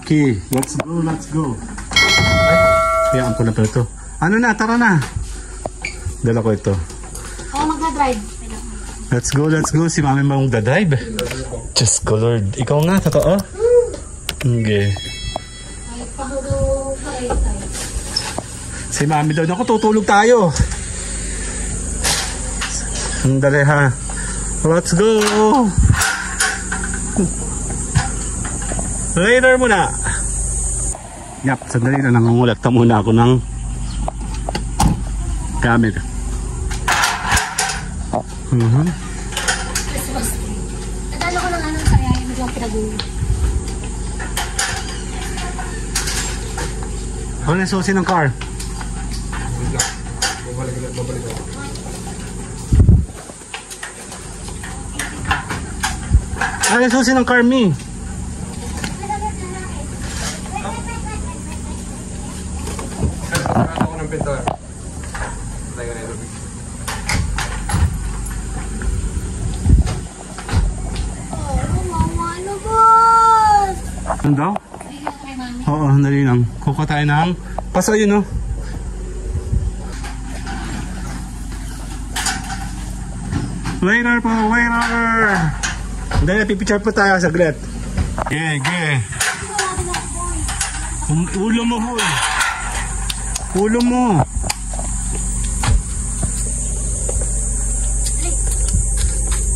Okay, let's go, let's go. Hayaan ko na pala ito. Ano na, tara na. Dala ko ito. Ako magdadrive. Let's go, let's go. Si mami mo magdadrive. Just go, Lord. Ikaw nga, totoo? Okay. Ay, pahudo tayo. Si mami daw, naku, tutulog tayo. Dali ha. Let's go. Later muna. Yap, sandali na, nangungulat ka muna ako ng camera. Nadalo ko ng anong kaya yung medyo pinagulo. Ano na susi ng car? Ano na susi ng car, me? Ako ng pintor. Ano daw? Oo, dali lang. Kuha tayo ng paso yun, no? Later po, later! Dali, pipicture po tayo saglit. Okay. Ulo mo, huy. Ulo mo.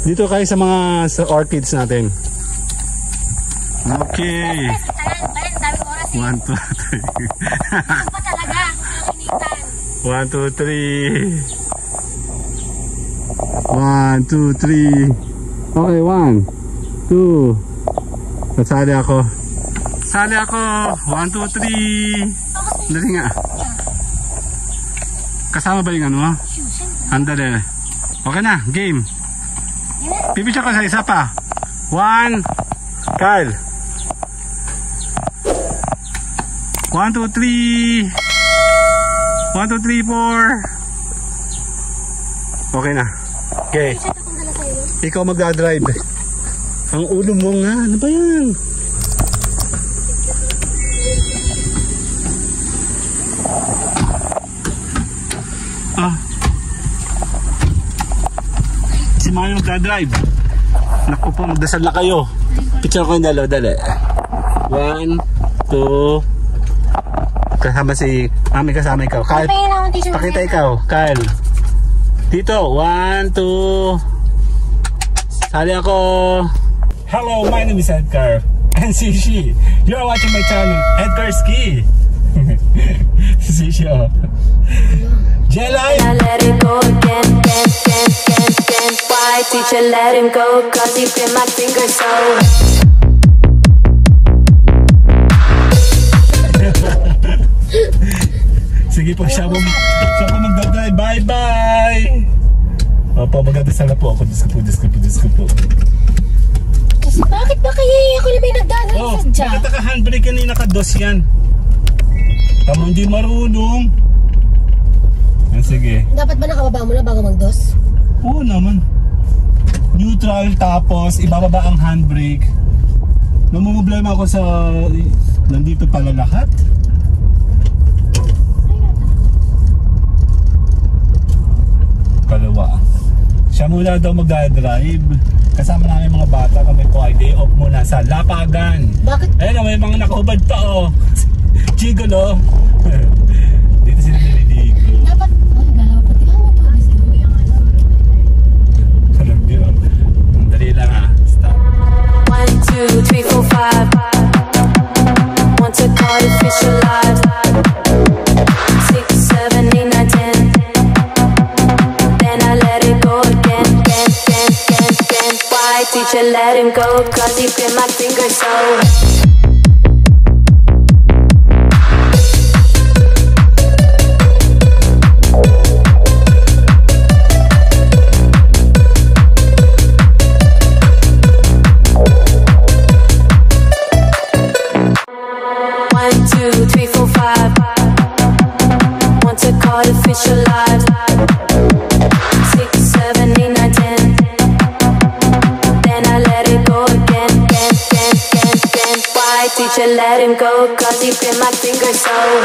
Dito kayo sa mga orchids natin. Okay. 1, 2, 3. 1, 2, 3. 1, 2, 3. Okay, 1, 2. Nasali ako. Sali ako. 1, 2, 3. Dali nga. Kasama ba yung ano? Andale. Okay na, game. Pipicture ko sa isa pa. 1. Kyle. 1, 2, 3. 1, 2, 3, 4. Okay na. Okay. Ikaw magdadrive. Ang ulo mo nga. Ano ba yan? Si Mami magdadrive. Naku po, magdasal na kayo. Picture ko yung dalaw, dali. 1, 2. Kasama si Mami, kasama ikaw. Kyle, pakita ikaw. Kyle. Dito, 1, 2. Sali ako. Hello, my name is Edgar. And Shishi. You are watching my channel, Edgar Ski. Shishi, oh. Jelly. Let it go again, why teacher let him go, cause he bit my finger so. Sige po, siya po magdadrive. Bye-bye! Opo, magdadasal na po ako. Diyos ko po. Bakit ba kaya ako na may nagdadrive sa dyan? Bakit naka-handbrake yan, naka-dos yan? Tama, hindi marunong. Sige. Dapat ba nakababa mo na bago mag-dos? Oo naman. Neutral, tapos ibababa ang handbrake. Namumblema ako sa nandito pala lahat. Kalawa. Siya muna daw magdadrive. Kasama namin mga bata, kami po ay day off muna sa Lapagan. Bakit? Ayun, may mga nakahubad pa, oh. Chigolo. Dito sila nililigo. Dapat, galaw pati ako pa. Dali lang, ha. Stop. 1, 2, 3, 4, 5. Want to call it official live. 6, 7, 8, 9, 10. Then I let it go again. Why teacher let him go, cause he bit my finger so. 1, 2, 3, 4, 5. Want to call it official live. 6, 7, 8, 9, 10. Then I let it go again. Why teacher let him go? Cause he bit my finger so.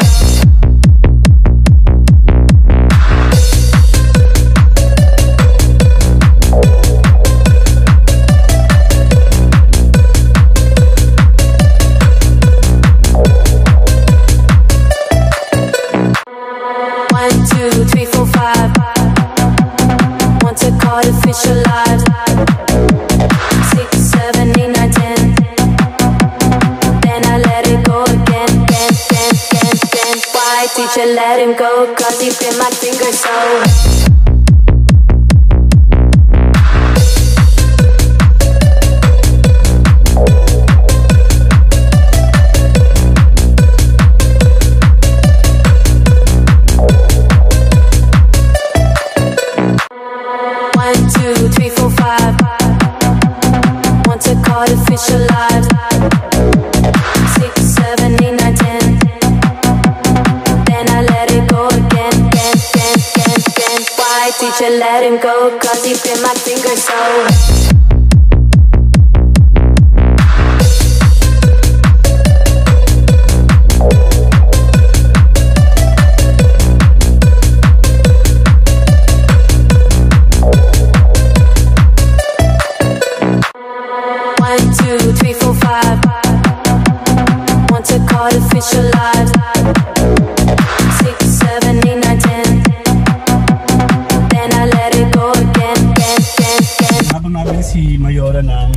Artificial life. 6, 7, 8, 9, 10. Then I let it go again. Why teacher let him go? Cause he bit my finger so. 2, 3, 4, 5. Want to artificial life. 6, 7, 8, 9, 10. Then I let it go again. Why teacher let him go? Cause he bit my finger so. 2, 3, 4, 5. Want to artificial life. 6, 7, 8, 9, 10. Then I let it go again. Habang namin si Mayora ng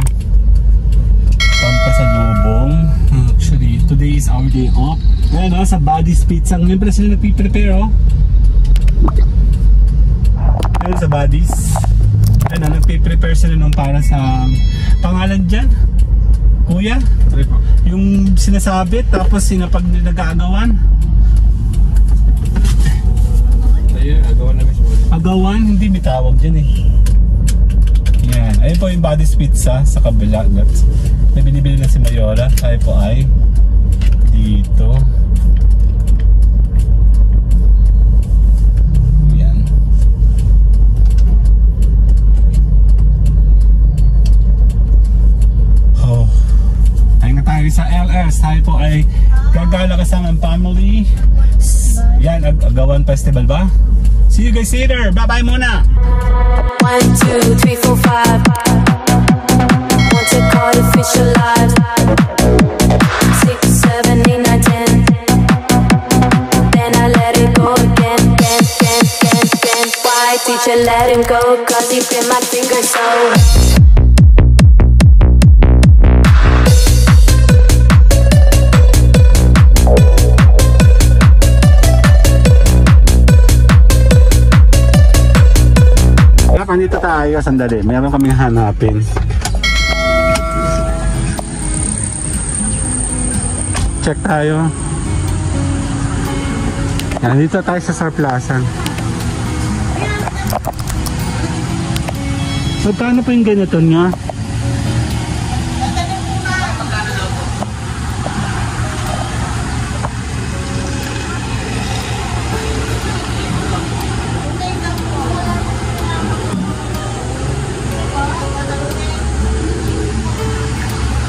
pampasalubong. Actually, today is our day off. Ayan o, sa Buddy's Pizza. Ngayon pala sila nagpiprepare o. Ayan sa Buddy's. Ayan o, nagpiprepare sila nung para sa pangalan dyan. Kuya, yung sinasabit tapos sinapag nag-aagawan. Ayun, agawan na guys. Agawan, hindi may tawag dyan eh. Yan, ayun po yung Buddy's Pizza sa kabila. Na binibili na si Mayora. Tayo po ay dito. Yan. Oh. Tayo na tayo sa LS. Tayo po ay gagala kasama ang family. Yan, Agawan Festival ba? See you guys later. Bye-bye muna. 1, 2, 3, 4, 5. Want to artificial life. 6, 7, 8, 9, 10. Then I let it go again. Why teacher let him go? Cause he bit my finger so. Nandito tayo, sandali. Mayroon kaming hanapin. Check tayo. Nandito tayo sa Surplasan. Magkano pa yung ganito nga?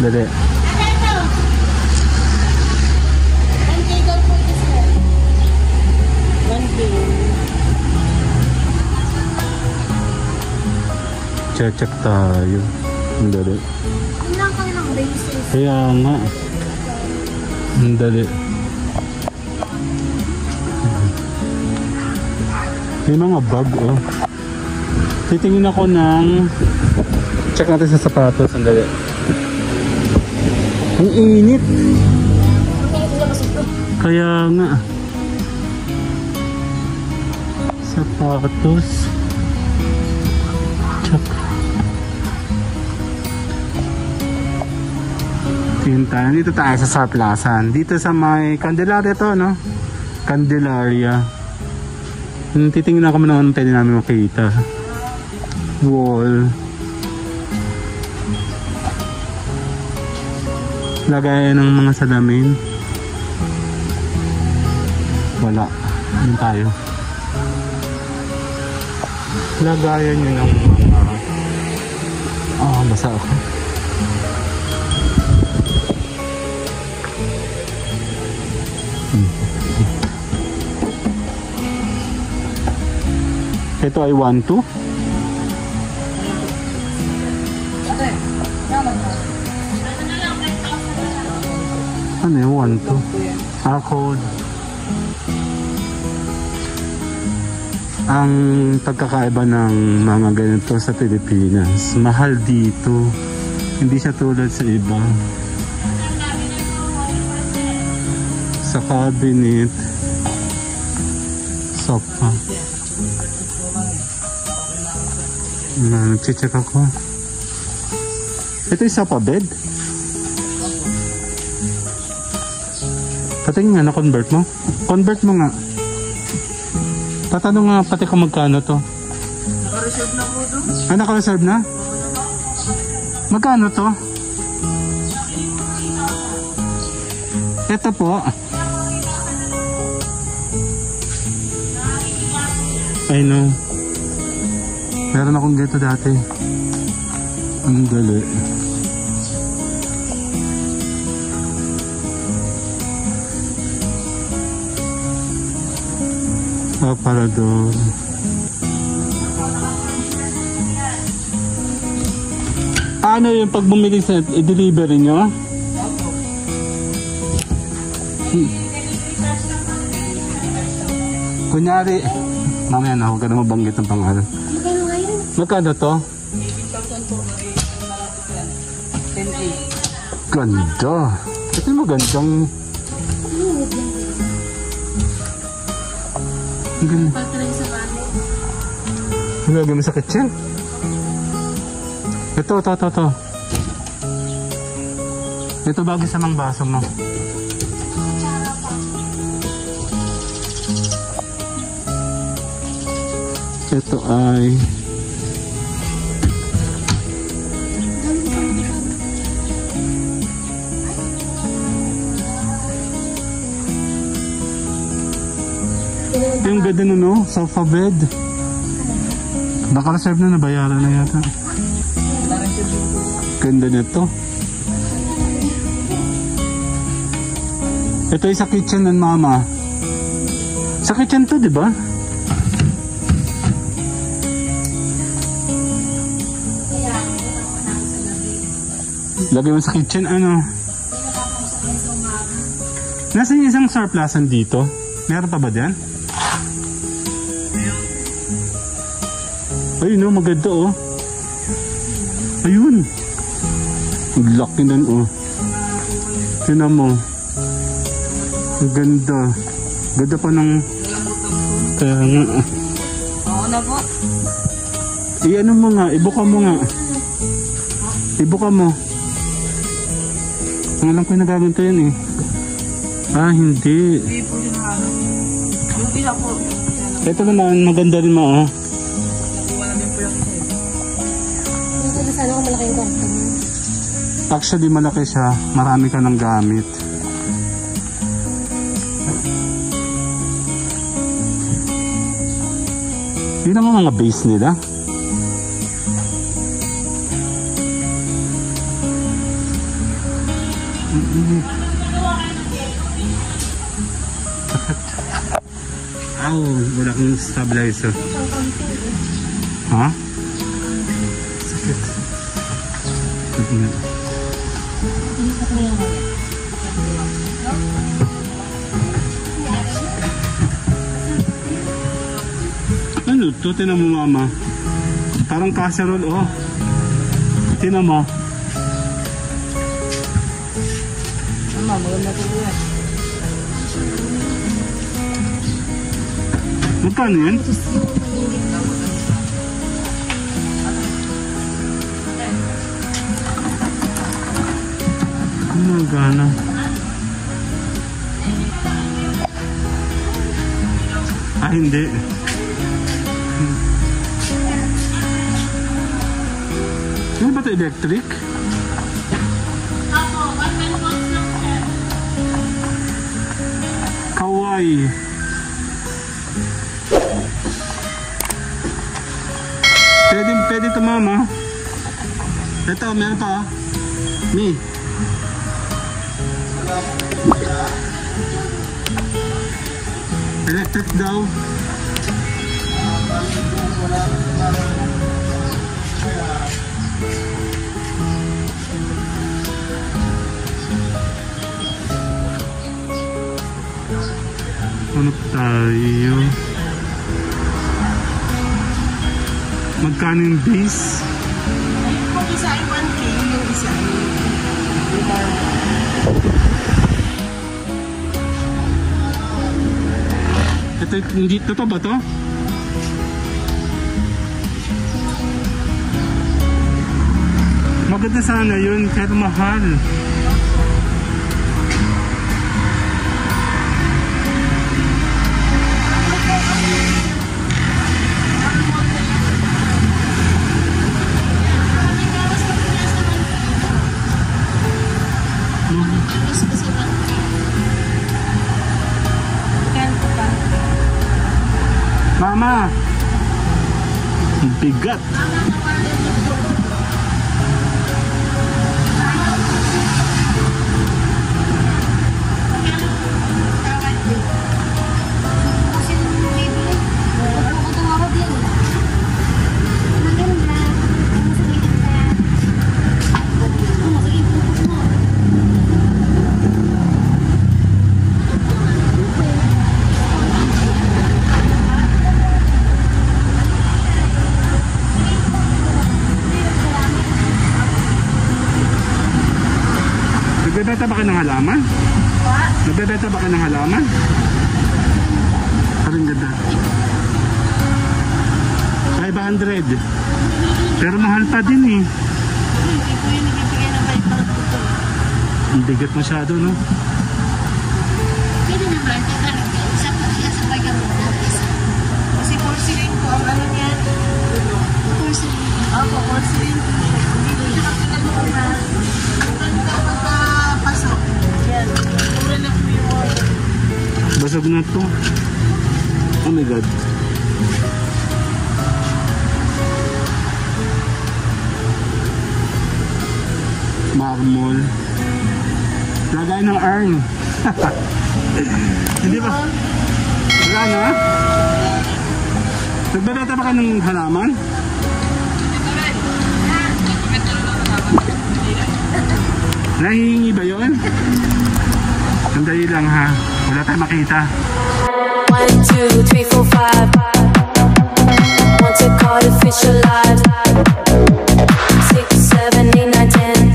Dali. Check tayo. Dali. Ilang kayo ng basis? Kaya nga. Dali. May mga bag oh. Titingin ako ng check natin sa sapatos. Sandali. Ang init. Kaya nga. Sapatos. Check. Dito tayo sa Surplasan. Dito sa may Candelaria to, no? Candelaria. Titingnan ako muna kung pwede namin makita. Wall. Lagayan ng mga salamin. Wala. Yun tayo. Lagayan yun ng mga basa ako. Ito ay 1-2. Ano yung 1-2? Code. Ang pagkakaiba ng mga ganito sa Pilipinas, mahal dito. Hindi siya tulad sa iba. Sa cabinet, sofa. Nag-check ako. Ito yung sofa bed. Patingin nga, na-convert mo? Convert mo nga. Tatanong nga pati kung magkano to. Naka-reserve na po doon. Ah, naka-reserve na? Magkano to? Ito po. I know. Meron akong ganito dati. Ang dali. Aparador. Ano yung pag bumili sa i-delivery nyo? Kunyari, mamaya na, huwag ka na mabanggit ng pangalan. Magkano ngayon? Magkano to? 10K. Ganda. Ito yung magandang... Ang ganda. Pagkalang sa bahay. Ang gagawin sa kitchen? Ito. Ito bago sa mga baso mo. Ito ay... Yung ganda na no? Sofa bed. Naka-reserve na, nabayaran na yata. Ganda nito. Ito ay sa kitchen ng mama. Sa kitchen to, di ba? Lagay mo sa kitchen, ano? Nasa yung isang surplusan dito? Meron pa ba dyan? Ayun oh, maganda oh. Ayun. Ang laki nun oh. Tinan mo. Ang ganda. Ganda pa ng... Kaya nga. Oo na po. I-ano mo nga, ibuka mo nga. Ibuka mo. Ang alam ko yung nagaganto yan eh. Ah, hindi. Hindi po yung ano. Yung isa po. Ito naman, maganda rin mo oh. Nakuha na din po yung isa. Dito na sana kung malaki yung kwarto mo. Actually, malaki siya. Marami ka ng gamit. Yun ang mga base nila. Aw, wala kang stabilizer. Ha? Sakit. Ano to? Tinan mo mama. Parang casserole oh. Tinan mo. Mama, maganda po yan. Magkano yan? Magkano? Ah, hindi. Ano ba ito? Electric? Kawaii. Pwede ito mama. Ito, meron pa. Mi. Electric daw. Ano tayo? Magkano yung base? Kung isa ay 1K, yung isa ay Ito, hindi, totoo ba to? Maganda sana yun, pero mahal. Mama! Ang bigat! Nagbebenta ba ka ng halaman? Nagbebenta ba ka ng halaman? Parang ganda. 500. Pero mahal pa din eh. Ang bigat masyado, no? Pwede naman, isa po siya sa pagkamulat. kasi porcelain po ang ano niya. Porcelain. Opo, porcelain po siya. Hindi siya kapinalo na pagkapasok. Yan. Mura na po yung Basag na to. Oh my God. Marmol. Lagay ng urn. Hindi ba? Wala na? Nagbebenta ba ka ng halaman? Nahihingi ba yun? Sandali lang ha. Wala tayong makita. 1, 2, 3, 4, 5. Want to call official live. 6, 7, 8, 9, 10.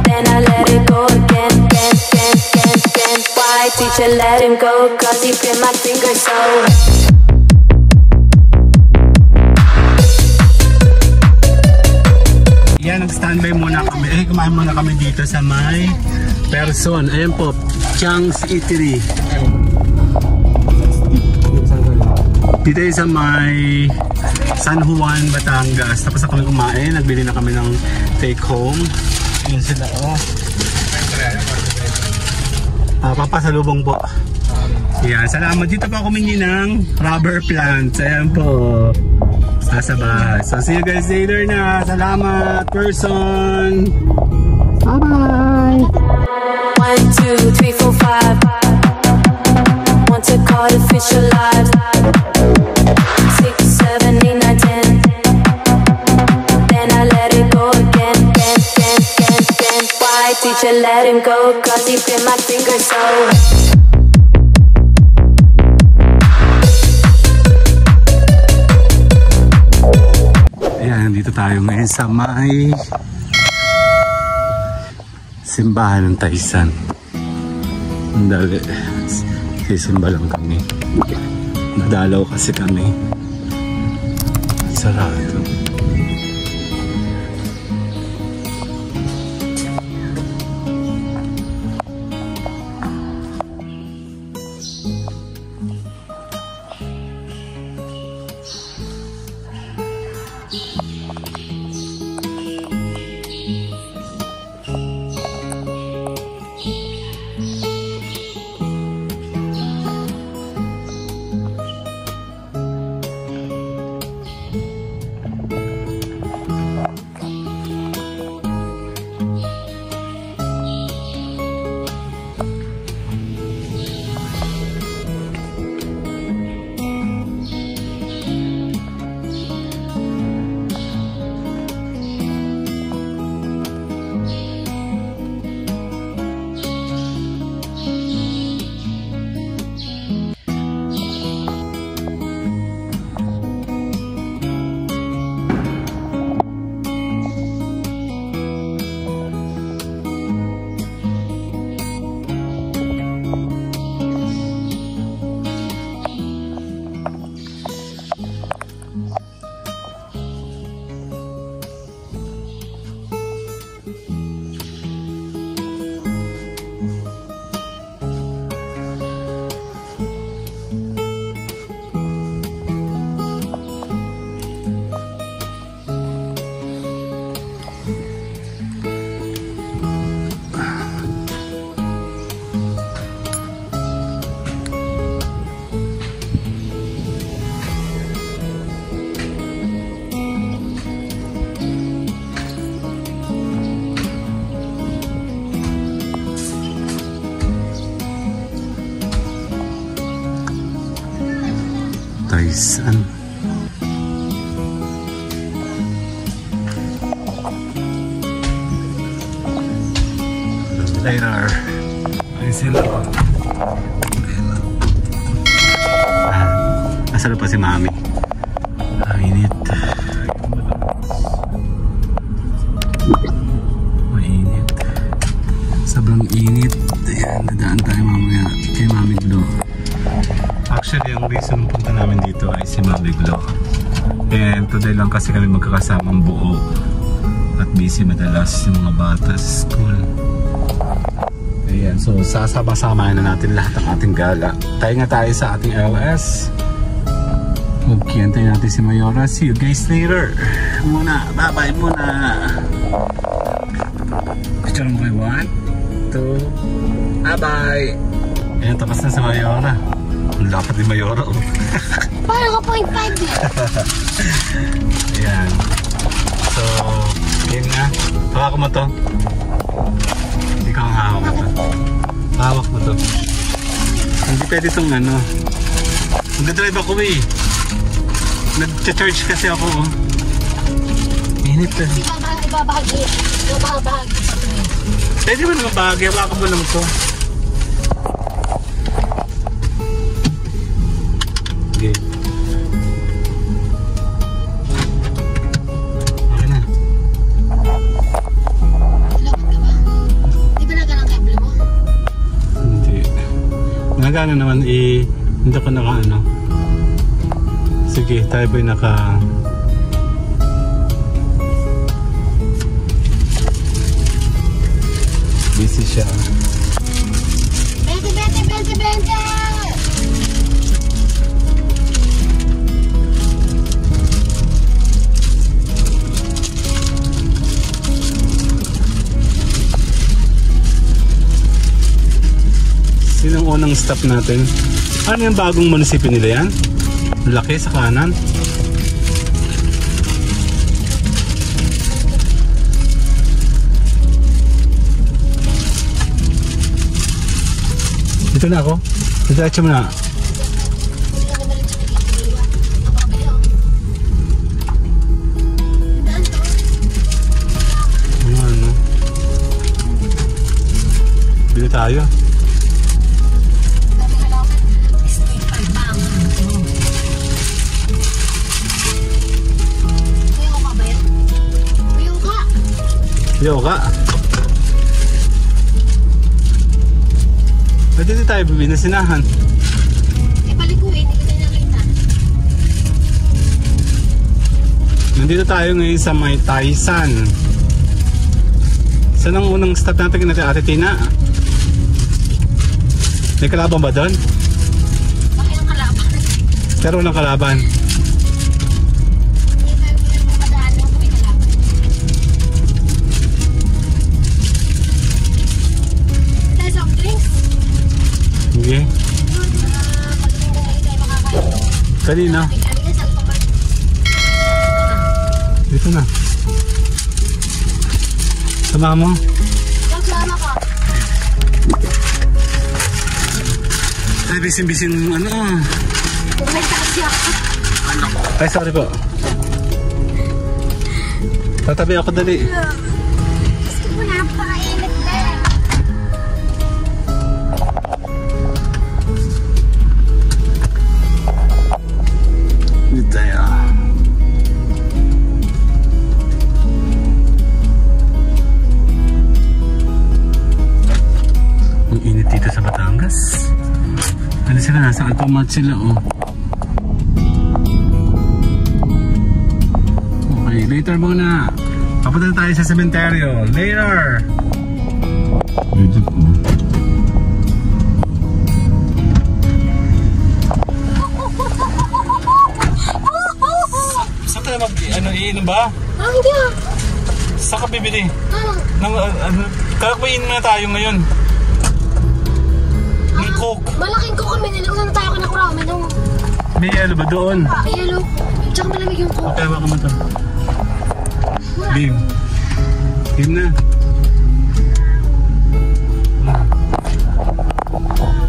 Then I let it go again. Why teacher let him go? Cause he bit my finger so. Yan, nag-standby muna kami. Kumain muna kami dito sa may Person. Ayan po, Chang's Eatery. Dito sa may San Juan, Batangas. Tapos na kami kumain. Nagbili na kami ng take home. Ayan sila, oh. Papasalubong po. Yan, salamat. Dito po ako humingi ng rubber plants. Ayan po. Sa bahay. So see you guys later na. Salamat, Person. Bye-bye. 1, 2, 3, 4, 5. Want to call official live. 6, 7, 8, 9, 10. Then I let it go again. Why teacher let him go? Cause he bit my finger so. Ayan, dito tayo ngayon sa may simbahan ng Taisan. Ang dali. Sisimba lang kami. Nadalaw kasi kami. Sarado. Taisan. Later. Ay sila. Nasaan pa si Mami? Ang init. Mainit. Sobrang init. Ayan, nadaan tayo mamaya kay Mami Glo. Actually, ang reason punta namin dito ay si Mami Glo. And today lang kasi kami magkakasamang buo. At busy madalas yung mga bata sa school. Ayan, so sasama-samahin na natin lahat ng ating gala. Tayo nga tayo sa ating LS. Magkiyantay natin si Mayora. See you guys later. Muna, bye-bye muna. Picture mo kayo, 1, 2, bye-bye. Ayan, tapos na si Mayora. Ang lapad ni Mayora. Paano ka 0.5 eh? Ayan. So, game na. Hawak mo to. Ikaw ang hawak mo to. Hawak mo to. Hindi pwede itong ano. Nag-drive ako eh. Nag-charge kasi ako oh. Init eh. Ibabahagi. Ibabahagi. Pwede mo naman bahagi. Hawakan mo lang to. Okay. Okay na. Di ba nagalang kable mo? Hindi. Nagana naman hindi ko naka ano. Sige, tayo ba'y naka... Busy siya. 20. Sinong unang stop natin? Ano yung bagong munisipyo nila yan? Laki sa kanan. Dito na ako. Diretso mo na. Ano? Bili tayo. Yoga. Pwede di tayo bibinasinahan. Palikuin, hindi ko tayo nakita. Nandito tayo ngayon sa may Taisan. Saan ang unang stop natin natin, Ate Tina? May kalaban ba doon? Bakit ang kalaban? Pero walang kalaban. Hindi tayo pinagpapadaan lang kung may kalaban. Tayo soft drinks? Sige. Kanina. Dito na. Sama mo. Sama ka. Ay, bisin-bisin ano. Kumenta kasi ako. Ay, sorry po. Tatabi ako dali. Gusto mo napakainit na. Dito tayo. Ang init dito sa Batangas. Ano sila? Nasa Alpamart sila oh. Okay, later muna. Papunta na tayo sa sementeryo. Later! Beautiful. Saan ka na iinom ba? Ah, hindi ah. Saan ka bibili? Ah, Kakakuin na tayo ngayon. Ng Coke. malaking ko kami. Nilang na tayo ka na kurami nung May yelo ba doon? yellow. Tsaka malamig yung coke. Tawa ka mo to. Bim. Bim na.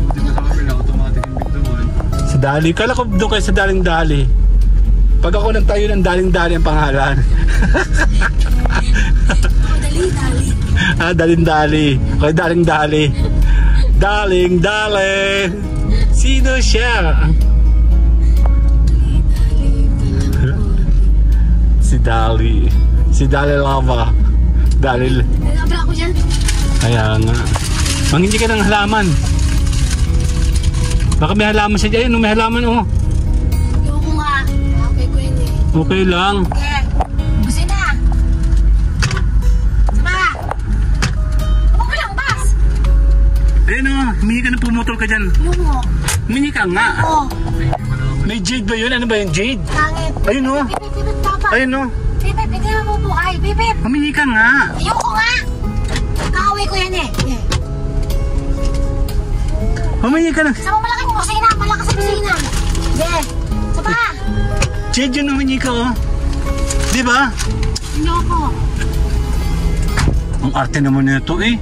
Hindi mo kami na automatic yung big doon. Sa Dali. Kala ko doon kayo sa daling-dali. Pag ako nagtayo ng daling-dali ang pangalan. Dali-dali. Ah, daling-dali. Okay, daling-dali. Daling-dali. Sino siya? Si Dali. Si Dali Lava. Dali. Nabla ako dyan. Kaya nga. Mangingi ka ng halaman. Baka may halaman siya dyan. May halaman oh. Ayoko nga. Okay ko yun eh. Okay lang. Okay. Busin na. Sama. Huwag ka lang, Bas. Ayun oh. Humingi ka na pumutol ka dyan. Ayoko. Humingi ka nga. Oo. May jade ba yun? Ano ba yun? Jade? Pangit. Ayun oh. Pipip, papa. Ayun oh. Pipip, hindi na mabubuhay. Pipip. Humingi ka nga. Ayoko nga. Kaaway ko yan eh. Humingi ka na. Sama malaking kusina. Malakas sa kusina. Yeah. Sama. Jade yun humingi ka oh. Diba? Ayoko. Ang arte naman nito eh.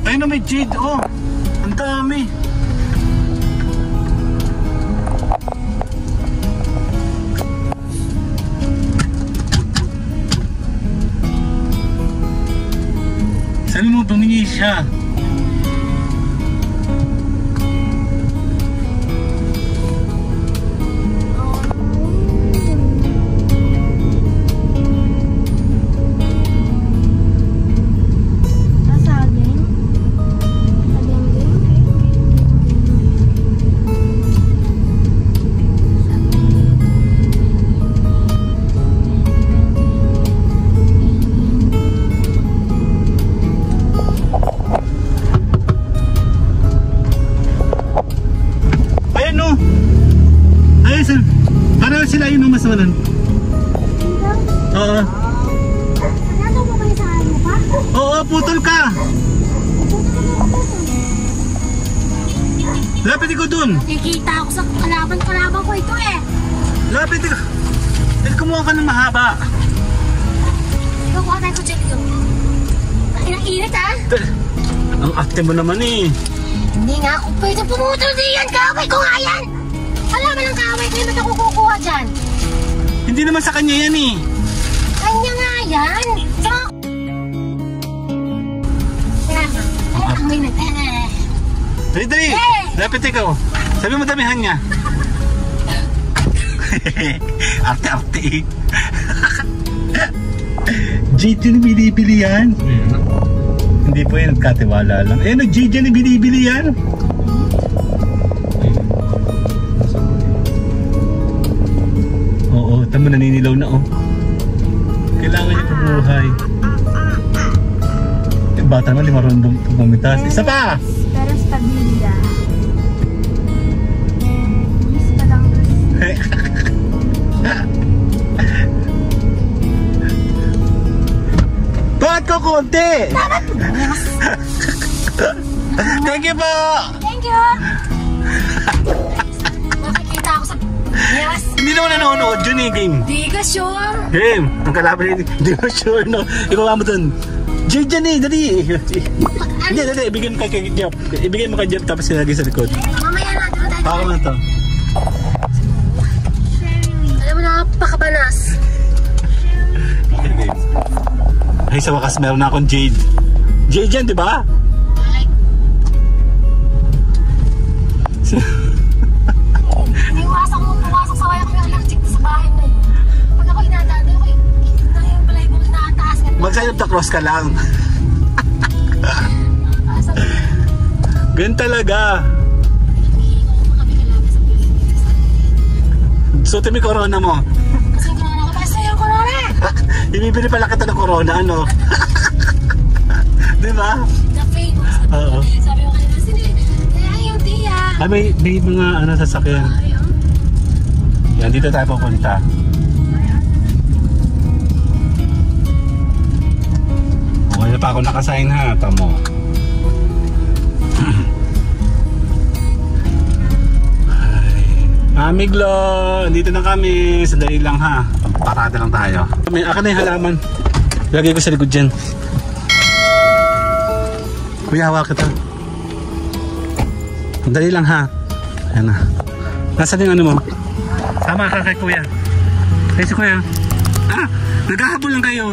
Ayun na may jade oh. Ang dami. Sabi mo pumingi siya. Parang sila yun ang masawalan. Oo. Ano mo ba sa ano pa? Oo, putol ka. Lapit ko dun. Nakikita ako sa kalaban ko ito eh. Lapit ko. Kumuha ka ng mahaba. Kukuha tayo ko dyan ito. Inang-init ah. Ang arte mo naman eh. Hindi nga ako pwede pumutol diyan. Kaway ko nga yan. Alam mo lang kaway ko yung ba't ako kukuha dyan? Hindi naman sa kanya yan eh. Kanya nga yan. Saka... Ang minute. Dali, dali. Lapit ikaw. Sabi mo damihan niya. Arte-arte eh. Jade yun binibili yan. Hindi po yan nagkatiwala lang. Eh, Jade yan binibili yan. Oo, tamo naninilaw na oh. Kailangan niya pabuhay. Yung bata nga, 5 round pumitas. Isa pa! Pero stabila. Miss ka lang. Bakit ko konti? Thank you po! Thank you! Nakikita ako sa... Yes! Hindi naman nanonood yun eh, game. Di ka sure? Game, ang kalaban yun. Hindi ko sure no. Ikaw mo dun. Jade dyan eh, dali. Hindi, dali. Ibigay mo kay Jeff. Ibigay mo kay Jeff tapos sinagay sa likod. Mamaya na, doon tayo. Baka mo na to. Alam mo na, napakabanas. Ay, sa wakas meron na akong Jade. Jade yan, di ba? Iniwasan ko pumasok sa wala ko yung allergic sa bahay mo. Pag ako inatado ko, yung balay mo inataas. Mag-sign of the cross ka lang. Ganun talaga. Suti mo yung corona mo. Kasi yung corona ko, basta yung corona! Ibibili pala kita ng corona, ano? Di ba? The famous. Oo. Sabi ko kanina, kaya yung tiya. Ah, may mga ano, sasakyan. Yan, dito tayo pupunta. Okay na pa ako nakasign ha, tamo. Amiglo, dito na kami. Sandali lang ha. Parada lang tayo. Akin na yung halaman. Lagay ko sa likod dyan. Kuya, hawak kita. Dali lang ha. Ayan na. Nasaan yung ano mo? Sama ka kay kuya. Kay si kuya. Ah! Naghahabol lang kayo.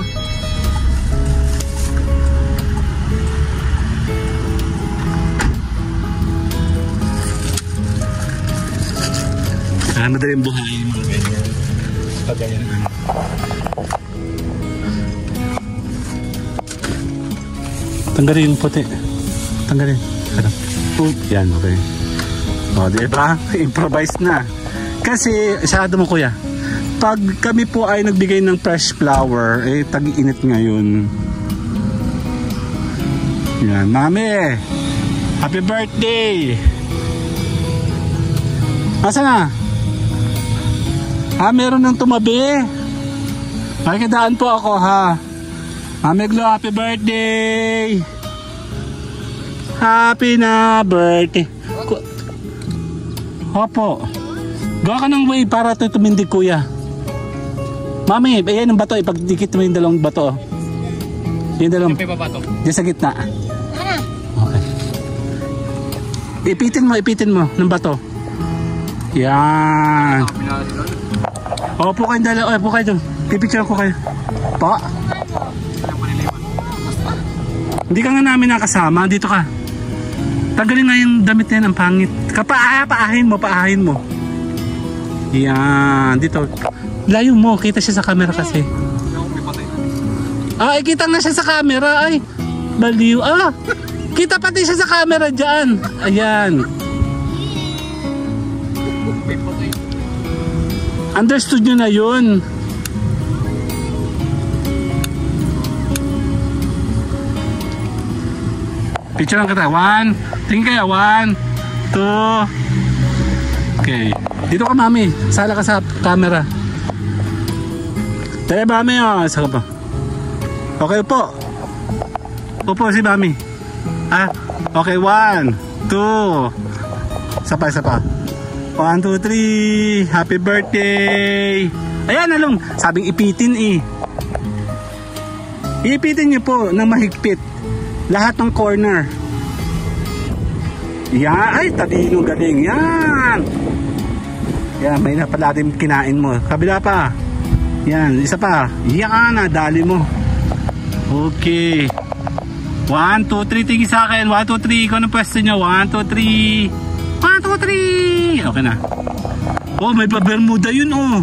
Madaling buhay mga ganyan. Pag ganyan. Tanggalin yung puti. Tanggalin. Yan, okay. O, diba? Improvise na. Kasi, masyado mo kuya, pag kami po ay nagbigay ng fresh flower, eh, tag-init ngayon. Yan, mami! Happy birthday! Asa na? Meron ng tumabi. Makikidaan po ako, ha? Mami Glo, happy birthday! Happy na birthday! Opo. Gawa ka ng way para ito tumindig, kuya. Mami, ayan yung bato. Ipagdikit mo yung dalawang bato. Yung dalawang bato. Diyan sa gitna. Okay. Ipitin mo ng bato. Yan. Opo kayo dalawa. Opo kayo. Pipicture ko kayo. Pa. Hindi ka nga namin nakasama. Dito ka. Tanggalin nga yung damit na yan. Ang pangit. Paahin mo. Yan. Dito. Layo mo. Kita siya sa camera kasi. Ay, kita na siya sa camera. Ay, baliw. Kita pati siya sa camera dyan. Ayan. Understood nyo na yun. Picture lang kita. 1. Tingin kayo. 1, 2. Okay. Dito ka, mami. Sala ka sa camera. Tayo, mami. Saka pa. Okay po. Upo si mami. Okay. 1, 2. Isa pa. 1, 2, 3. Happy birthday. Ayan, along. Sabing ipitin eh. Ipitin niyo po ng mahigpit. Lahat ng corner. Yan. Ay, talino galing. Yan. Yan, may na pala din kinain mo. Kabila pa. Yan, isa pa. Yan, nadali mo. Okay. 1, 2, 3. Tingin sa akin. 1, 2, 3. Ikaw ang pwesto nyo. 1, 2, 3. 1, 2, 3. Okay na. Oh, may pa-Bermuda yun, oh.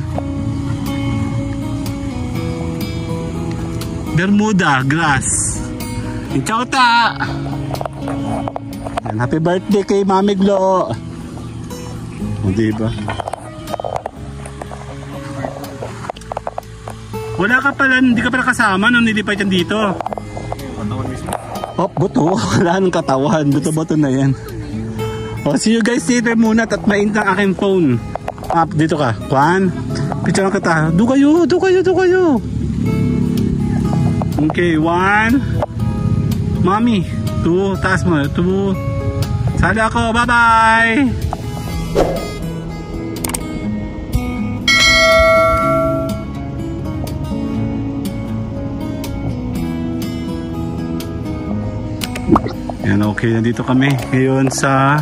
Bermuda, grass. Ciao ta. Happy birthday kay Mami Glo. O, diba? Wala ka pala, hindi ka pala kasama nung nilipay yan dito. Oh, buto. Wala nang katawan. Buto-buto na yan. O, see you guys later muna at mainit ang aking phone. Dito ka. 1. Picture lang kita. Do kayo. Okay, 1. Mommy. 2. Taas mo. 2. Sali ako. Bye-bye. Yan, okay. Nandito kami ngayon sa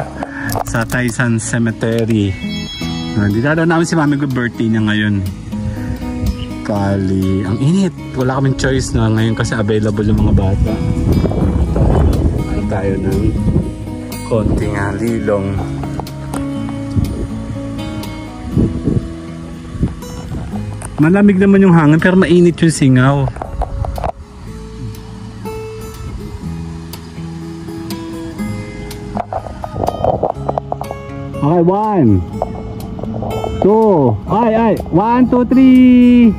Taysan Cemetery. Dito na namin si Mami, good birthday niya ngayon. Kali, ang init. Wala kaming choice na ngayon kasi available yung mga bata. Tayo ng konting lilong. Malamig naman yung hangin pero mainit yung singaw. Okay, 1. 2. Ay. 1, 2, 3.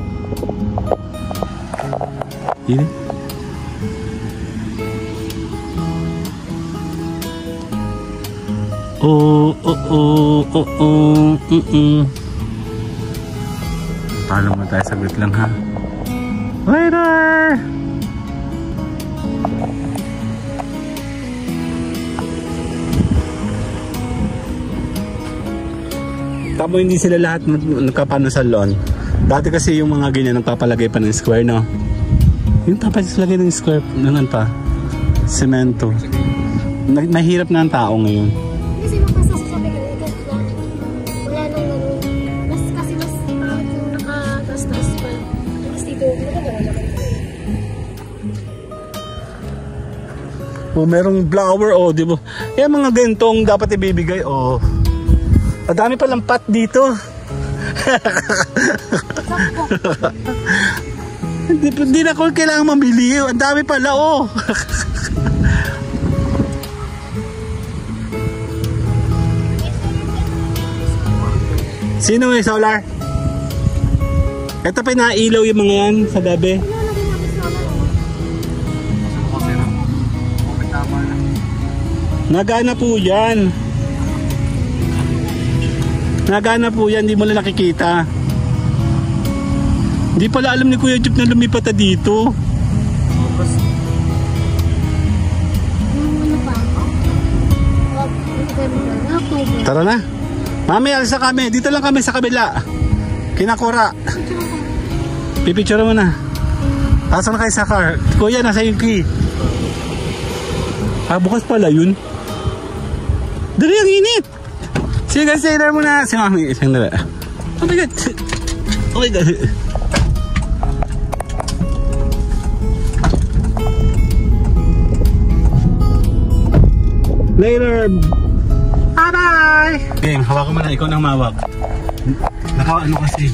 Ini. Palo mo tayo, saglit lang ha. Later! Tamo, hindi sila lahat nagkapano sa lawn. Dati kasi yung mga ganyan nagpapalagay pa ng square, no? Yung tapos lagay ng square, nanan pa? Semento. Mahirap na ang tao ngayon. Kasi O merong flower, o di ba? Yan mga gantong dapat ibibigay, o. Madami palang pot dito. Hindi na ko kailangan mamili. Ang dami pala, o. Sino may solar? Ito pa nailaw yung mga yan sa gabi. Nagana po yan. Nagana po yan, hindi mo lang nakikita. Hindi pala alam ni Kuya Jeep na lumipat na dito. Tara na. Mami, alis na kami. Dito lang kami sa kabila. Kinakura. Pipicture mo na. Pasok na kayo sa car. Kuya, nasa yung key. Ah, bukas pala yun. Dali, ang init. Sige guys, sailor muna. Si Mami, isang dala. Oh my God. Oh my God. Later. Bye-bye. Game, hawakan mo na. Ikaw nang mawag. Naka-ano kasi.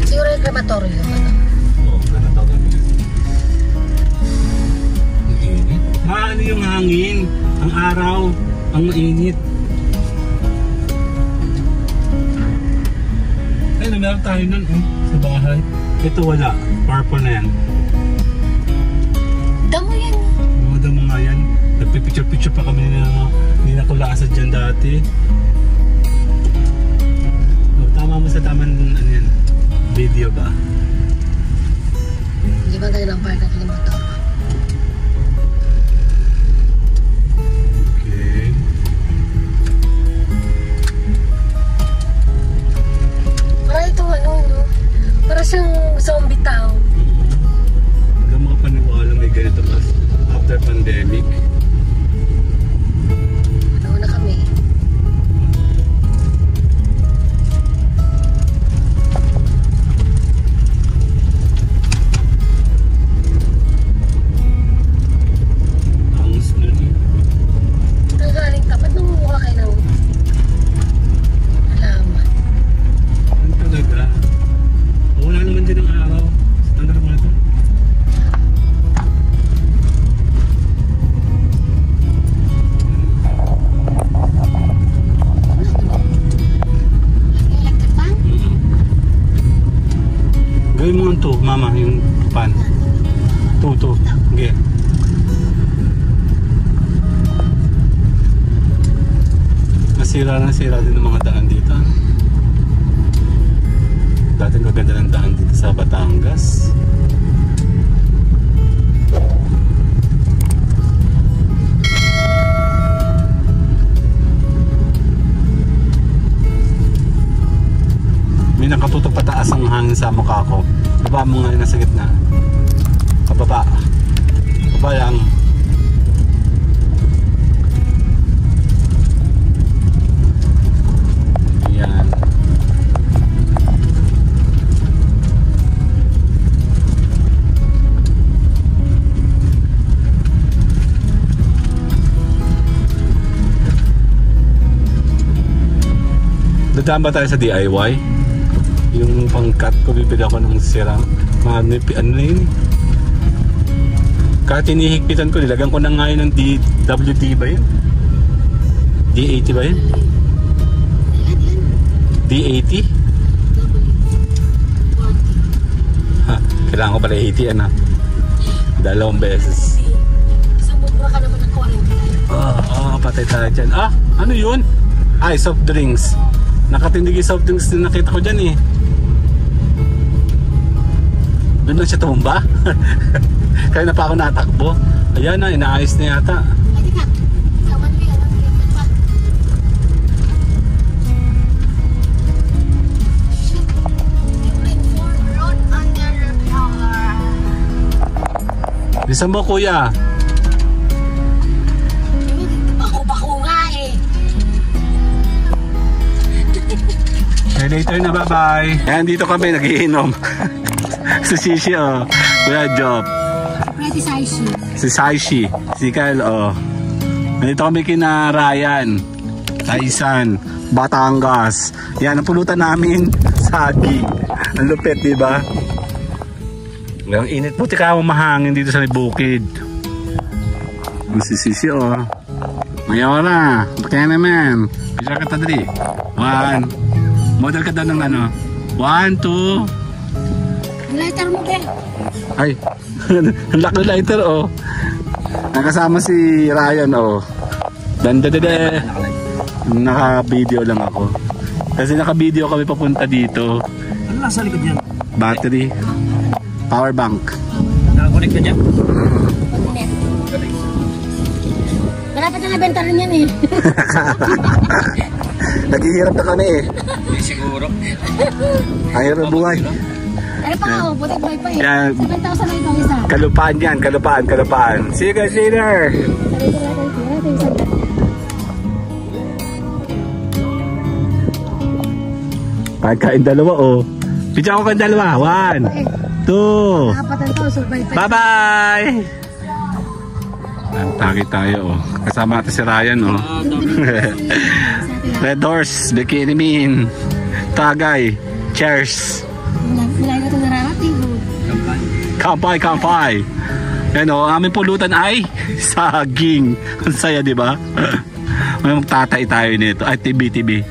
Siguro yung crematorium. Oo, crematorium. Ang init. Maano yung hangin, ang araw, ang mainit. Ay, meron tayo nun sa bahay. Ito wala. Purple na yan. Damo yan. Mga damo nga yan. Nagpipicture-picture pa kami na ninakulasad dyan dati. Oh, tama mo sa tamang ano yan. Video ba? Hindi ba ganyan ang park ng Kilimanjaro? Okay. Para ito ano, no? Para siyang zombie town. Hanggang mga paniwala may ganito mas after pandemic. Ano na kami? Angos na rin. Nagaling tapat nung mukha kayo ng halaman. Ano talaga? Wala naman din ang araw. Standard mo na ito. Electric fan? Gawin mo nga ito, mama, yung pan. Ito. Okay. Nasira din ng mga daan dito. Dating maganda ng daan dito sa Batangas. May nakatutok pataas ang hangin sa mukha ko. Baba mo nga nasa gitna. Kababa. Baba lang. Yan. Dadaan ba tayo sa DIY? Yung pang-cut ko, bibili ako ng siram. Ano na yun? Kahit hinihigpitan ko, nilagan ko na nga yun ng DWD ba yun? D80 ba yun? D80? Ha, kailangan ko pala 80 ano? Dalawang beses. Sumubra ka naman ng 40. Oo, patay tayo dyan. Ah, ano yun? Ay, soft drinks. Nakatindig yung soft drinks na nakita ko dyan eh. Doon lang siya tumumba. Kaya na pa ako natakbo. Ayan na, inaayos na yata. Pwede ka. Sawan mo yan. Pa. Road under power. Bilisan mo kuya. Bako nga eh. Later na, bye-bye. Ayan, dito kami nagiinom. Si Shishi, oh. Kuya Job. Pretty Saishi. Si Saishi. Si Kyle, oh. Nandito kami kina Ryan. Taisan. Batangas. Yan, ang pulutan namin. Saging. Ang lupit, diba? Ang init. Buti ka mahangin dito sa bukid. Si Shishi, oh. Mayora. Kaya naman. Picture ka tadali. 1. Model ka daw ng ano? 1, 2. Lighter mo, Ben. Ay, ang laki ng lighter, oh. Nakasama si Ryan, oh. Dandadada. Naka-video lang ako. Kasi naka-video kami papunta dito. Ano nasa likod yan? Battery. Power bank. Nakakunik ka dyan? Malapit na nabenta rin yan eh. Naghihirap na kami eh. Hindi siguro. Ang hirap ng buhay. Ano pa nga, butik boy pa eh. Yan. 7,000 na itong isa. Kalupaan yan, kalupaan. See you guys later. Pagkain dalawa, oh. Picture ako kayong dalawa. 1, 2. Nakapatan to, survive pa. Bye-bye! Taki tayo, oh. Kasama natin si Ryan, oh. Red Horse, Bikini Min, Tagay, Cheers. Malay na ito nararating. Kampay. Yan, oh. Aming pulutan ay saging. Ang saya, di ba? May magtatay tayo nito. Ay, tibi.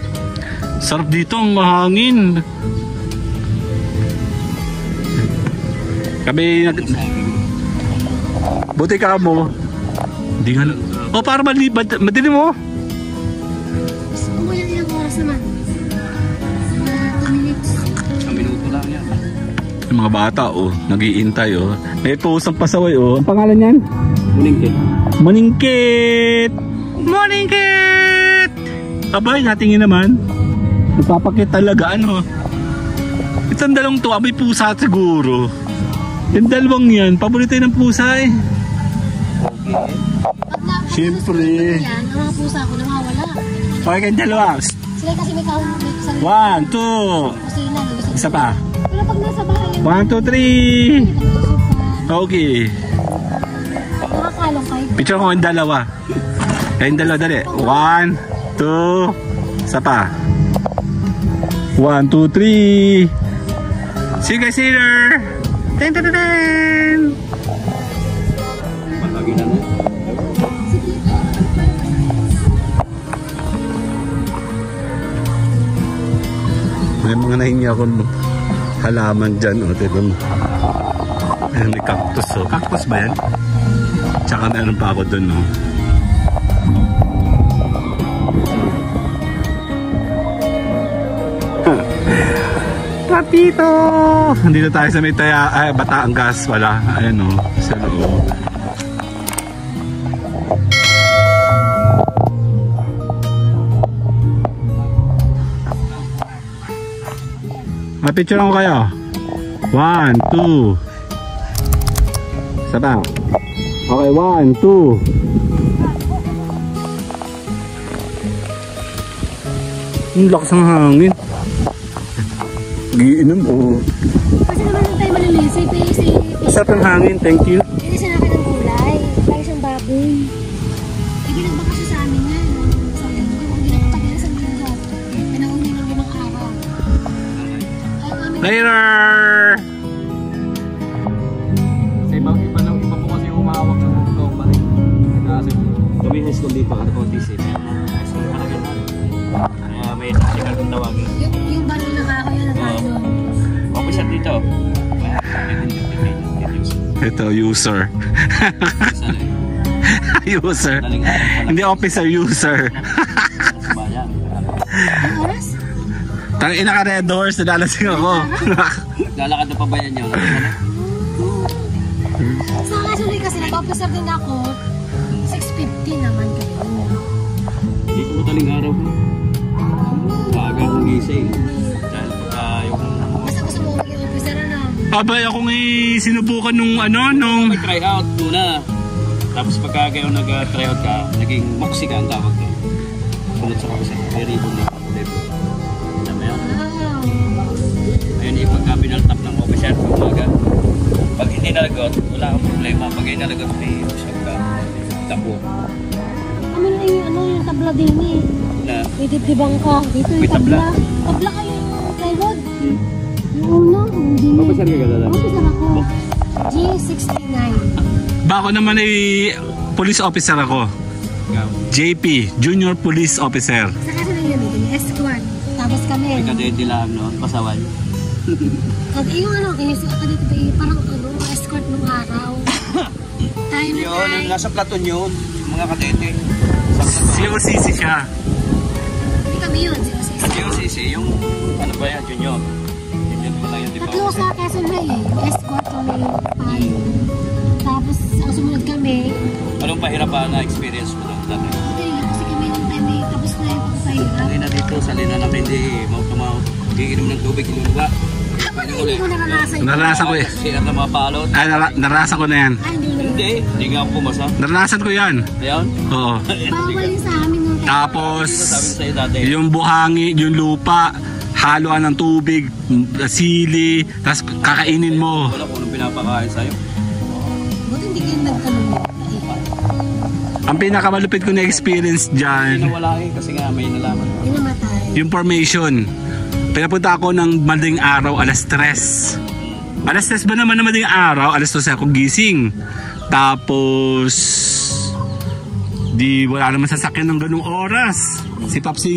Sarap dito, ang mahangin. Kami buti ka mo. Hindi nga. O, para madilim mo. Kung yan ilang oras naman. 2 minutes. Ang minuto lang yan. Yung mga bata, oh, nag-iintay, oh. May pusang pasaway, oh. Ang pangalan yan? Maningkit. Abay, natingin naman. Nagpapakit talaga, ano. Itong dalawang to, may pusa siguro. Yung dalawang yan, paborito ng pusa, eh. Siyempre. Yan, ang mga pusa ko nawawala. Okay, kayong dalawa. Sila kasi may kahon. 1, 2. Kusina. Isa pa. Pero pag nasa bahay, 1, 2, 3. Okay. nakakalong kayo. Picture ko yung dalawa. Kayong dalawa, dali. 1, 2. Isa pa. 1, 2, 3. See you guys later. Ten. Palagi na mo. May mga nahingi akong halaman dyan. O, tignan mo. Ayan, may cactus. O. Cactus ba yan? Tsaka meron pa ako dun. O. Patito! Nandito tayo sa may Batangas pala. Ayan, o. Sa loob. Picture ko kayo. 1, 2. Isa pa. Okay, 1, 2. Ang lakas ng hangin. Giinom, oh. Kasi naman tayo malilisay, safe. Masarap ng hangin, thank you. Hindi siya nakin ng kulay. Lagi siyang baboy. Ibinagbaka siya sa amin yan. Sa linggo. Hindi na patagin sa linggo. Pinahuli ng 5 araw. Later! Iba po kasi umahawak ng company. Kasi kami high school dito, ano po, DC. High school talaga na. Kaya may sigal kong tawagin. Yung balo na kahoy na tayo. Officer dito. Ito, user. User. Hindi officer, user. Ang oras? Tangina ka Red Horse, nalalasing ako. Lalakad na pa ba yan yun? Sa kasuloy kasi nag-officer din ako. 6:50 naman kayo. Hindi ko mataling araw ko. Baga akong gising. Dahil pagka yung... Basta gusto mo maging officer ano? Abay, akong sinubukan nung nung... Mag-try out muna. Tapos pagka kayo nag-try out ka, naging moxie ka ang tawag ko. Sunod sa kasi. Very good na. pagka binaltap ng officer sa umaga, pag hindi nalagot, wala kang problema. Pag hindi nalagot, may usap ka. Tapo. Kami na yung tabla din eh. Na, May dibdibang ka. Dito May yung tabla. tabla. Tabla kayo yung plywood. Yung una, hindi na. Papasar ka dala? Papasar ako. G69. Bako naman ay police officer ako. Ikaw. JP, Junior Police Officer. Sa kasi na yun, escort. Tapos kami. May kadete lang, no? Pasawan. At yung ano, parang ano, escort nung araw. Tayo na Yun, tayo. yung nasa platon yun. Mga kadete. Sa platon. COCC siya. Hindi kami yun. Sino At yung sisi, yung ano ba yan, junior. Junior pa lang yun, di ba? Tatlo sa Quezon High eh. Escort kami payo. Tapos ang sumunod kami, Anong pahirapan na experience mo doon dati? okay lang kasi kami yung time eh, tapos na yung pagpahirap. Ngayon na dito, salina namin, hindi mouth-to-mouth. Giginom ng tubig, inunuga. Dapat hindi ko naranasan yun. Naranasan ko eh. Sira na mga palot. Ay, naranasan ko na yan. Ay, hindi ko Hindi nga ako pumasa. Naranasan ko yan. Ayun. Oo. bawal yun sa amin nung time. Tapos, Sabi ko sa'yo dati. yung buhangi, yung lupa, haluan ng tubig, sili, tapos kakainin mo. Wala kung anong pinapakain sa'yo. Buti hindi kayo nagtanong. Ang pinakamalupit ko na experience Hindi dyan, nawala eh, kasi nga may nalaman. Hindi namatay. yung formation. Pinapunta ako ng madaling araw, alas 3. Alas 3 ba naman na madaling araw? Alas 12 ako gising. Tapos, di wala naman sasakyan ng ganung oras. Si Papsi,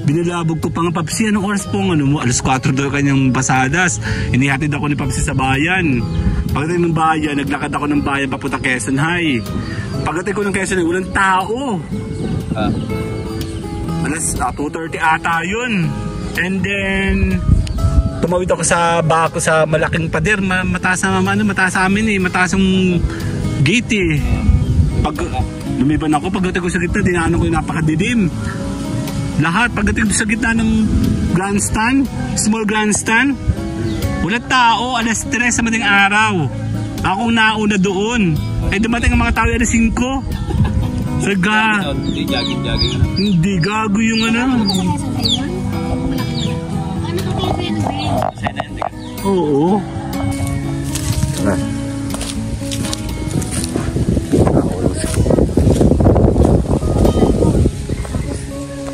binilabog ko pa nga, Papsi, anong oras po ang ano mo? Alas 4 daw kanyang pasadas. Inihatid ako ni Papsi sa bayan. Pagdating ng bayan, naglakad ako ng bayan papunta Quezon High. Pagdating ko ng Quezon High, walang tao. Alas 2:30 ata yun. And then, tumawid ako sa bako sa malaking pader. Mataas na mataas sa amin eh. Mataas yung gate eh. Pag lumiban ako, pagdating ko sa gitna, dinaanan ko yung napakadilim. Lahat, pagdating ko sa gitna ng grandstand, small grandstand, wala tao, alas 3 sa madaling araw. Akong nauna doon. Eh dumating ang mga tao alas 5. Saga, Hindi, jogging. hindi gago yung ano. Ano ka sa tayo? Ano ka kayo ba yan? Sa'yo na yun, di ka. Oo.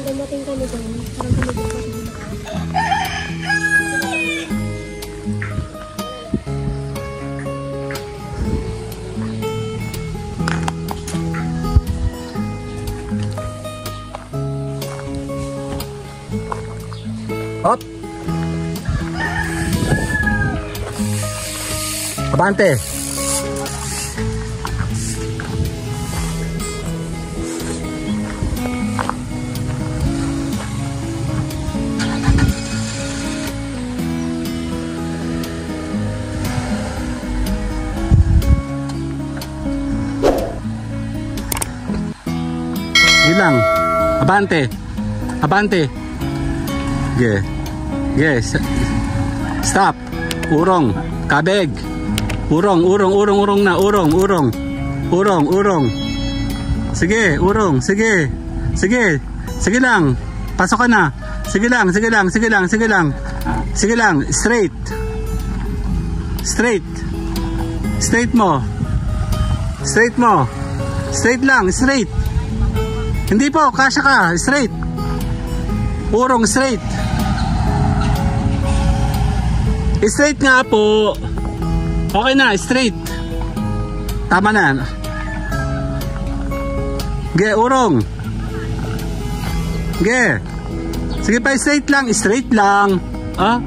Dumating kami doon. Parang kami doon. Hop. Abante. Ilang. Abante. Abante. Yeah. Yes. Stop. Urong. Kabeg. Urong na. Urong. Sige, urong. Sige. Sige lang. Pasok ka na. Sige lang. Straight. Straight mo. Straight lang. Straight. Hindi po. Kasya ka. Straight. Urong straight. Straight nga po. Okay na, straight. Tama na. Ge, urong. Ge. Sige pa, straight lang. Ah?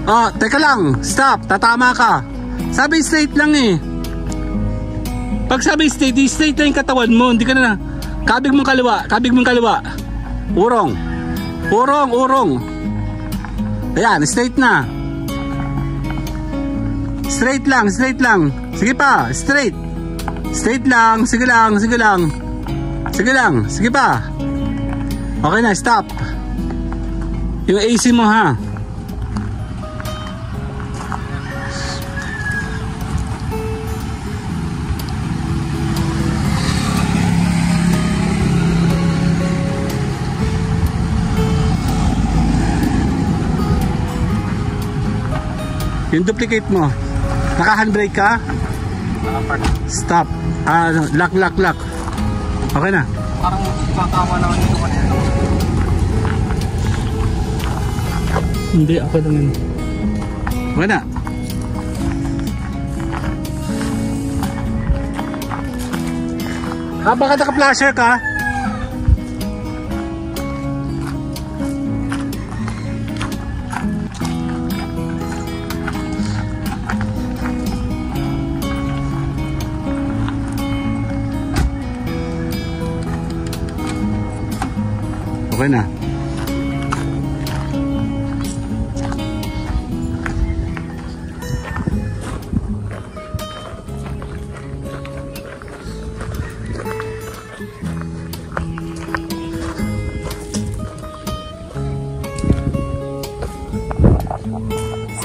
Oh, teka lang. Stop, tatama ka. Sabi straight lang eh. Pag sabi straight lang yung katawan mo. Hindi ka na. Kabig mong kaliwa. Urong. Ayan, straight na. Straight lang. Sige pa, straight. Straight lang, sige lang. Sige pa. Okay na, stop. Yung AC mo ha. Yung duplicate mo. Naka-handbrake ka? Stop. Lock. Okay na. Parang kakawa naman dito kanina. Hindi, ako lang yun. Okay na. Baka naka-flasher ka? Okay na.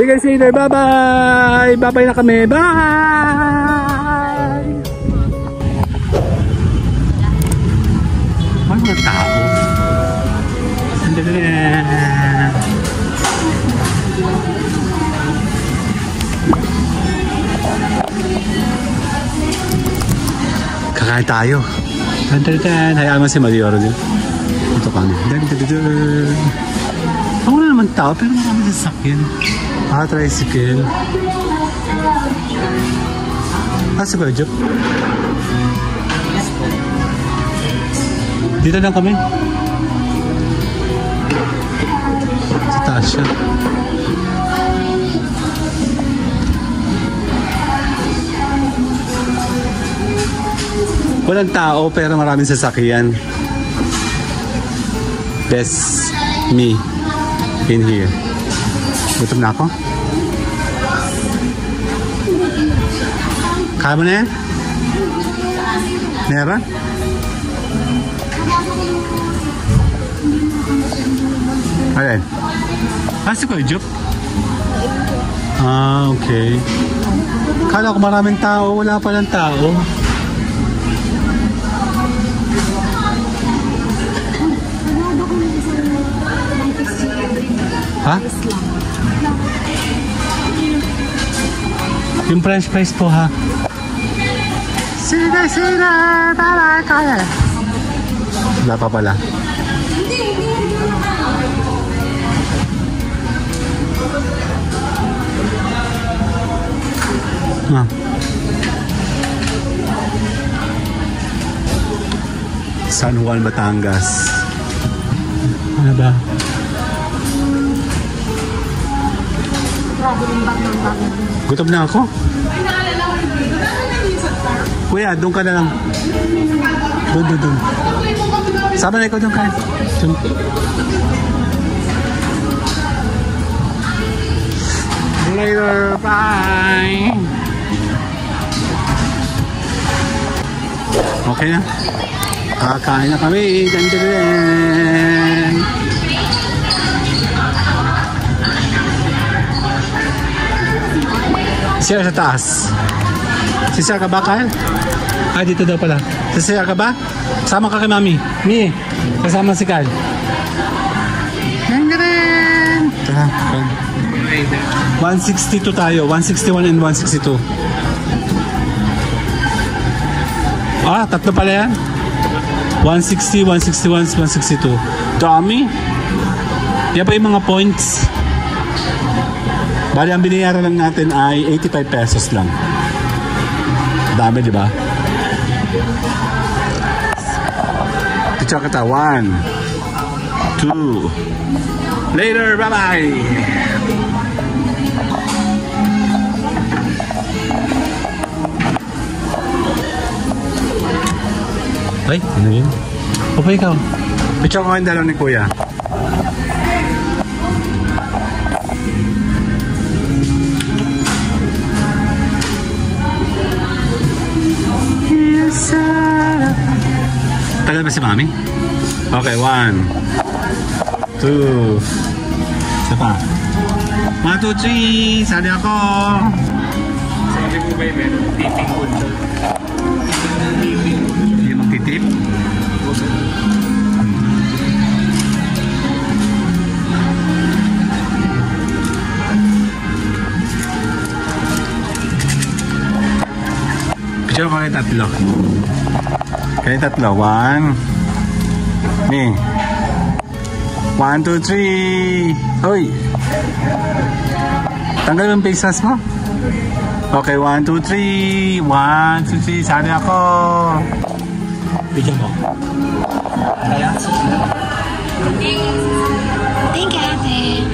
Sige, sailor, bye-bye! Bye-bye na kami, bye! May mga tao. Kakain tayo. Hayaan mo si Marioro din. Ito kami. Wala naman tao, pero marami sasakyan. Tricycle. Si Kuya Job. Dito lang kami. Sa taas siya. Walang tao, pero maraming sasakyan. Best me in here. Gutom na ako. Kaya mo na yan? Meron? Alin? Si Kuya Job? Okay. Kala ko maraming tao. Wala palang tao. Ha? Yung french fries po ha. Sina, bye-bye, kaya. Wala pa pala. San Juan, Batangas. Ano ba? Gutom na ako. Kuya, doon ka na lang. Doon. Sama na ikaw doon kain. Later, bye. Okay na. Kakain na kami. Dandadan. Siya sa taas. Si Sir ka ba, Kyle? Dito daw pala. Si Sir ka ba? Sama ka kay Mami. Mi, kasama si Kyle. Ganyan! Tara, 162 tayo. 161 and 162. Tatlo pala yan. 160, 161, 162. Dami. Yan pa yung mga points. Bali, ang binayaran lang natin ay 85 pesos lang. Dami, di ba? Picture kita. 1, 2. Later, bye-bye! Ay, ano yun? Papa, ikaw. Picture ko yung dalaw ni Kuya. Tagal ba si Mami? Okay, 1, 2. Isa pa. 1, 2, 3. Sali ako. Sabi ko ba yung tipping food daw? Hindi magtitip? kayo tatlo. Kayo tatlo. 1. Me. 1, 2, 3. Uy. Tanggal mo yung face mask mo. Okay, 1, 2, 3. 1, 2, 3. Sali ako. Bigyan mo. Kaya? Thank you, ate.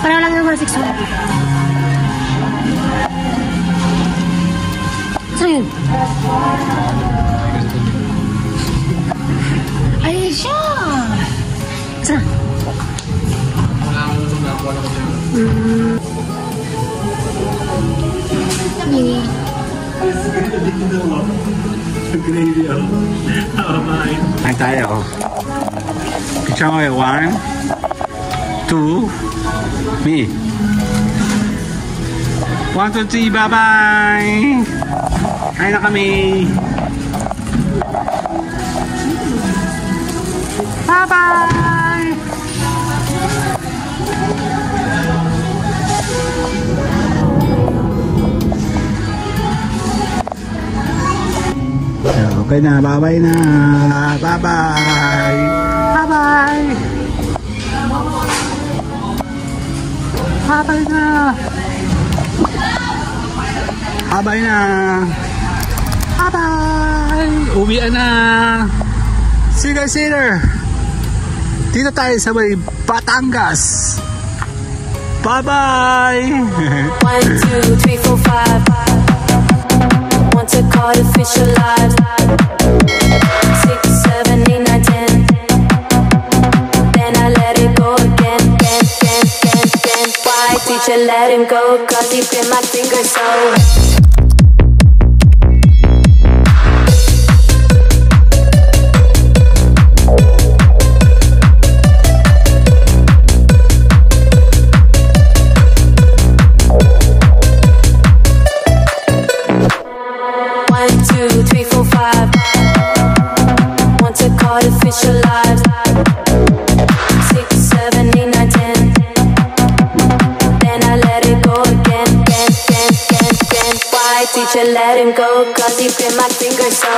Parang lang naman 6 1. Saan yun? Ayun siya! Saan? Mini. Gravy ako. Ay tayo. Picture mo kayo. 1, 2, me. 1, 2, 3, bye-bye! Kain na kami! Bye-bye! Okay na, bye-bye na! Bye-bye! Bye-bye! Bye-bye na! Bye-bye na! Bye-bye! Uwian na! See you guys later! Dito tayo sa may Batangas! Bye-bye! 1, 2, 3, 4, 5. Want to call officialize. 6, 7, 8, 9, 10. Then I let it go again. Why teacher let him go? 'Cause he bit my finger so. Officialize. 6, 7, 8, 9, 10. Then I let it go again. Why teacher let him go? 'Cause he bit my finger so.